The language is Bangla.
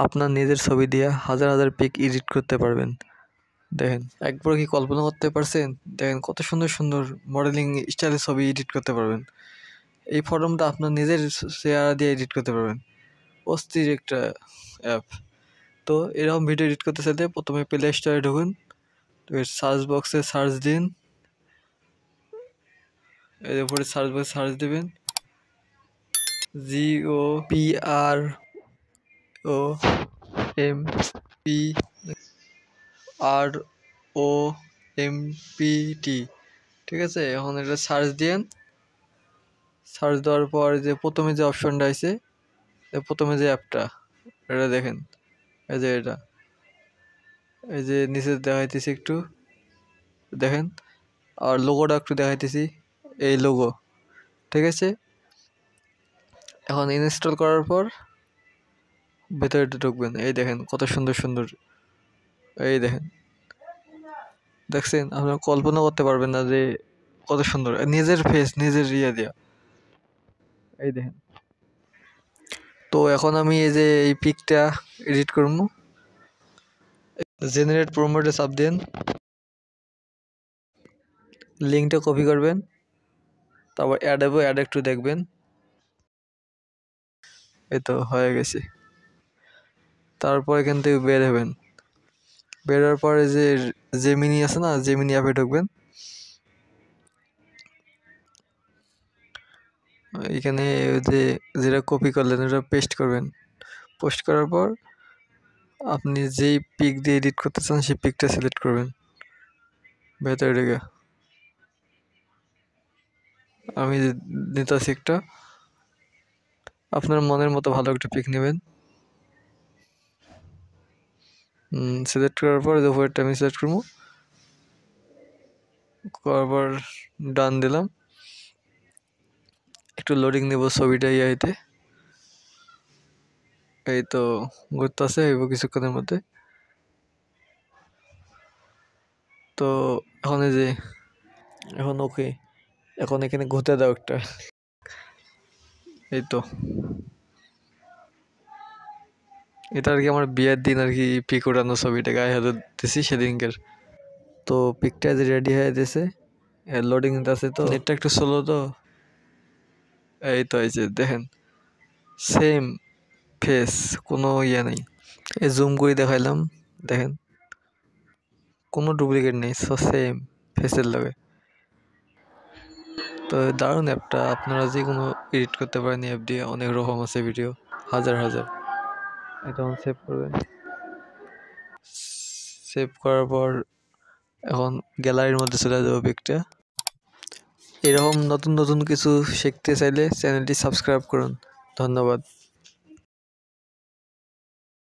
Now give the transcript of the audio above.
আপনার নিজের ছবি দিয়ে হাজার হাজার পিক এডিট করতে পারবেন। দেখেন একবার কি কল্পনা করতে পারছেন? দেখেন কত সুন্দর সুন্দর মডেলিং স্টাইলে ছবি এডিট করতে পারবেন। এই ফটোটা আপনার নিজের চেহারা দিয়ে এডিট করতে পারবেন। অস্থির একটা অ্যাপ। তো এরকম ভিডিও এডিট করতে চাইলে প্রথমে প্লে স্টোরে ঢুকুন, সার্চ বক্সে সার্চ দিন, এর উপরে সার্চ বক্সে সার্চ দেবেন GOPROMPT, ঠিক আছে। এখন এটা সার্চ দিন। সার্চ দেওয়ার পর যে প্রথমে যে অপশনটা আছে, প্রথমে যে অ্যাপটা এটা দেখেন, এই যে এটা, এই যে নিচে দেখাইতেছি একটু দেখেন, আর লোগোটা একটু দেখাইতেছি, এই লোগো, ঠিক আছে। এখন ইনস্টল করার পর ভেতরে ঢুকবেন, এই দেখেন কত সুন্দর সুন্দর, এই দেখেন, দেখছেন? আপনারা কল্পনা করতে পারবেন না যে কত সুন্দর নিজের ফেস নিজের দিয়া, এই দেখেন। তো এখন আমি এই যে এই পিকটা এডিট করবো, জেনারেট প্রোমোটে চাপ দেন, লিঙ্কটা কপি করবেন, তারপর অ্যাড একটু দেখবেন, এই তো হয়ে গেছে। তারপর এখান থেকে বের হবেন, বের হওয়ার পরে যে জেমিনি আছে না, জেমিনি অ্যাপে ঢুকবেন। এখানে যে যেটা কপি করলেন ওটা পেস্ট করবেন, পোস্ট করার পর আপনি যেই পিক দিয়ে এডিট করতে চান সেই পিকটা সিলেক্ট করবেন ভেতরে ঢুকে। আমি নিতেছি একটা, আপনার মনের মতো ভালো একটা পিক নেবেন। সিলেক্ট করার পর উপরেরটা আমি সিলেক্ট করবো, করার পর ডান দিলাম। একটু লোডিং নেব ছবিটা ইয়াইতে, এই তো ঘুরতেছে, হইব কিছুক্ষণের মধ্যে। তো এখন এই যে এখন ওকে, এখন এখানে ঘুরতে দাও একটা, এই তো এটা আর কি আমার বিয়ের দিন আর কি পিক ওঠানো ছবিটা গায়ে হাতে দিছি সেদিনকার। তো পিকটা যে রেডি হয়ে গেছে, লোডিং আছে, তো নেটটা একটু স্লো, তো এই তো এই যে দেখেন সেম ফেস, কোনো ইয়ে নেই। এই জুম করে দেখাইলাম, দেখেন কোনো ডুপ্লিকেট নেই, সেম ফেসের লগে। তো দারুণ অ্যাপটা, আপনারা যে কোনো এডিট করতে পারেন অ্যাপ দিয়ে, অনেক রকম আছে ভিডিও, হাজার হাজার। এটা সেভ করবেন, সেভ করার পর এখন গ্যালারির মধ্যে চলে যাবো পিকটা। এরকম নতুন নতুন কিছু শিখতে চাইলে চ্যানেলটি সাবস্ক্রাইব করুন। ধন্যবাদ।